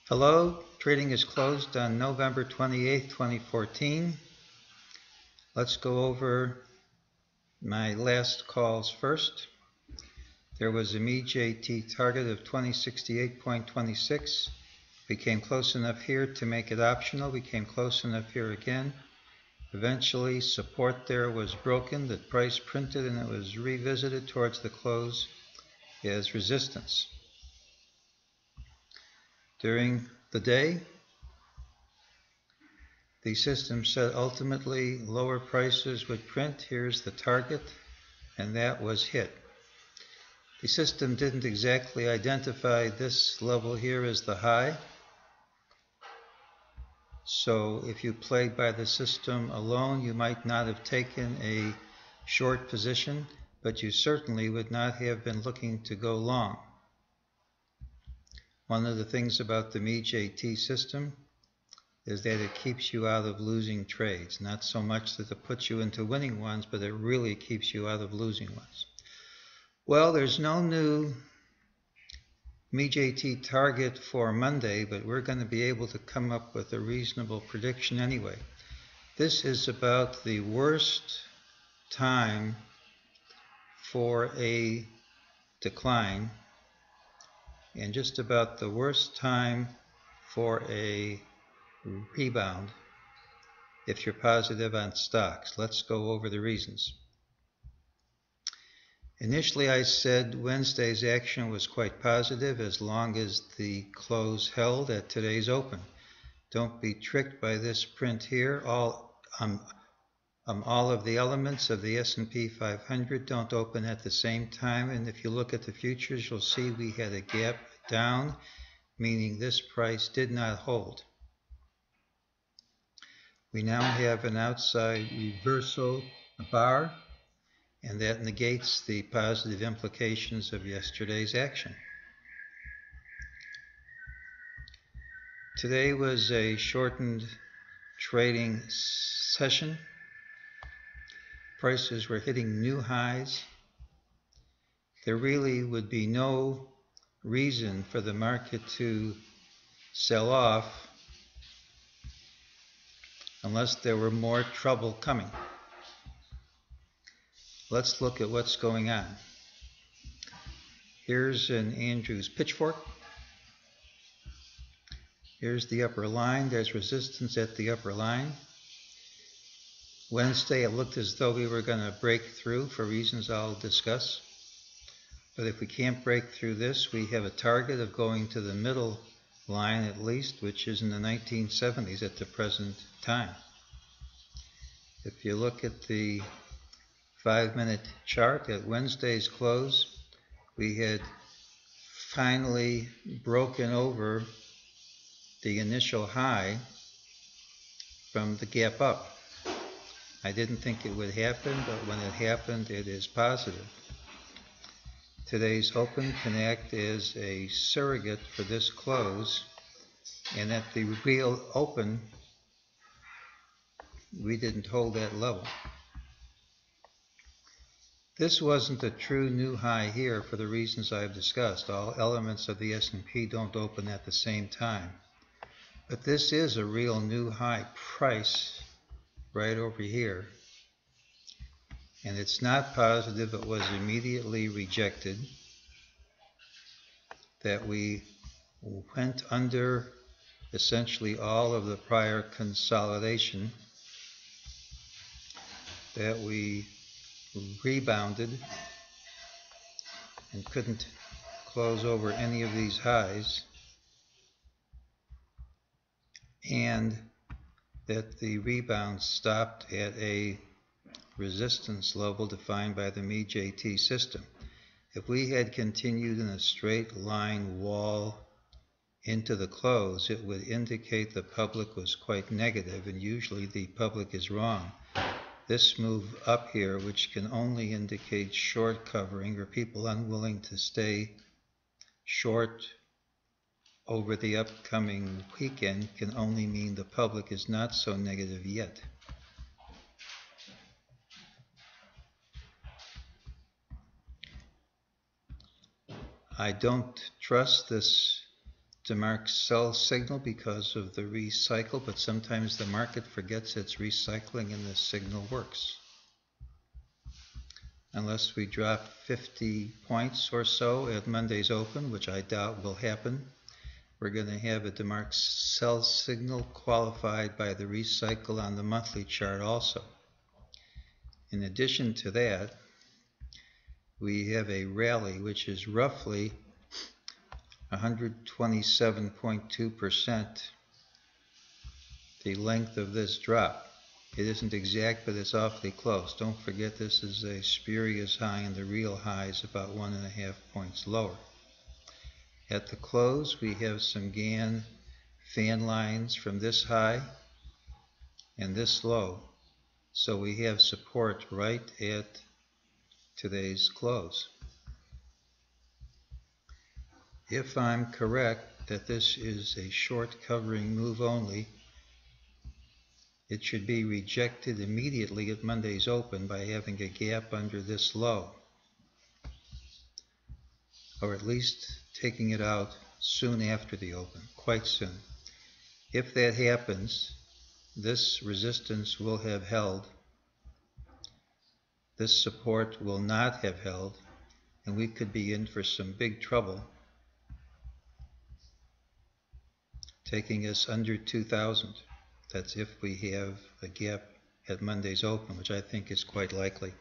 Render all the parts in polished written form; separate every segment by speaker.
Speaker 1: Hello, trading is closed on November 28th, 2014. Let's go over my last calls first. There was a mejt target of 2068.26. We came close enough here to make it optional. We came close enough here again. Eventually, support there was broken. The price printed and it was revisited towards the close as resistance. During the day, the system said ultimately lower prices would print. Here's the target, and that was hit. The system didn't exactly identify this level here as the high. So if you played by the system alone, you might not have taken a short position, but you certainly would not have been looking to go long. One of the things about the mejt system is that it keeps you out of losing trades. Not so much that it puts you into winning ones, but it really keeps you out of losing ones. Well, there's no new mejt target for Monday, but we're going to be able to come up with a reasonable prediction anyway. This is about the worst time for a decline and just about the worst time for a rebound if you're positive on stocks. Let's go over the reasons. Initially, I said Wednesday's action was quite positive as long as the close held at today's open. Don't be tricked by this print here. All of the elements of the S&P 500 don't open at the same time, and if you look at the futures, you'll see we had a gap down, meaning this price did not hold. We now have an outside reversal bar, and that negates the positive implications of yesterday's action. Today was a shortened trading session. Prices were hitting new highs. There really would be no reason for the market to sell off unless there were more trouble coming. Let's look at what's going on. Here's an Andrews pitchfork. Here's the upper line. There's resistance at the upper line. Wednesday, it looked as though we were going to break through for reasons I'll discuss. But if we can't break through this, we have a target of going to the middle line at least, which is in the 1970s at the present time. If you look at the 5-minute chart at Wednesday's close, we had finally broken over the initial high from the gap up. I didn't think it would happen, but when it happened, it is positive. Today's open can act as a surrogate for this close, and at the real open, we didn't hold that level. This wasn't a true new high here for the reasons I've discussed. All elements of the S&P don't open at the same time. But this is a real new high price right over here. And it's not positive. It was immediately rejected. That we went under essentially all of the prior consolidation. That we rebounded and couldn't close over any of these highs, and that the rebound stopped at a resistance level defined by the mejt system. If we had continued in a straight line wall into the close, it would indicate the public was quite negative, and usually the public is wrong. This move up here, which can only indicate short covering or people unwilling to stay short over the upcoming weekend, can only mean the public is not so negative yet. I don't trust this DeMark sell signal because of the recycle, but sometimes the market forgets it's recycling and the signal works. Unless we drop 50 points or so at Monday's open, which I doubt will happen, we're going to have a DeMark sell signal qualified by the recycle on the monthly chart also. In addition to that, we have a rally which is roughly 127.2% the length of this drop. It isn't exact, but it's awfully close. Don't forget this is a spurious high and the real high is about 1.5 points lower. At the close, we have some Gann fan lines from this high and this low. So we have support right at today's close. If I'm correct that this is a short covering move only, it should be rejected immediately at Monday's open by having a gap under this low, or at least taking it out soon after the open, quite soon. If that happens, this resistance will have held, this support will not have held, and we could be in for some big trouble, taking us under 2,000. That's if we have a gap at Monday's open, which I think is quite likely.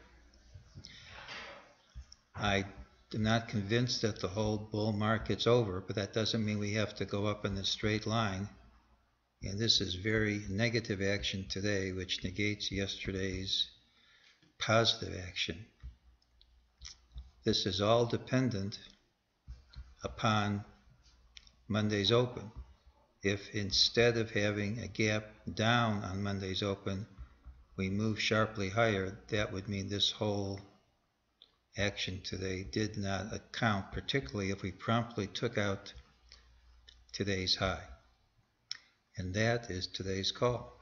Speaker 1: I am not convinced that the whole bull market's over, but that doesn't mean we have to go up in a straight line. And this is very negative action today, which negates yesterday's positive action. This is all dependent upon Monday's open. If instead of having a gap down on Monday's open, we move sharply higher, that would mean this whole action today did not account, particularly if we promptly took out today's high. And that is today's call.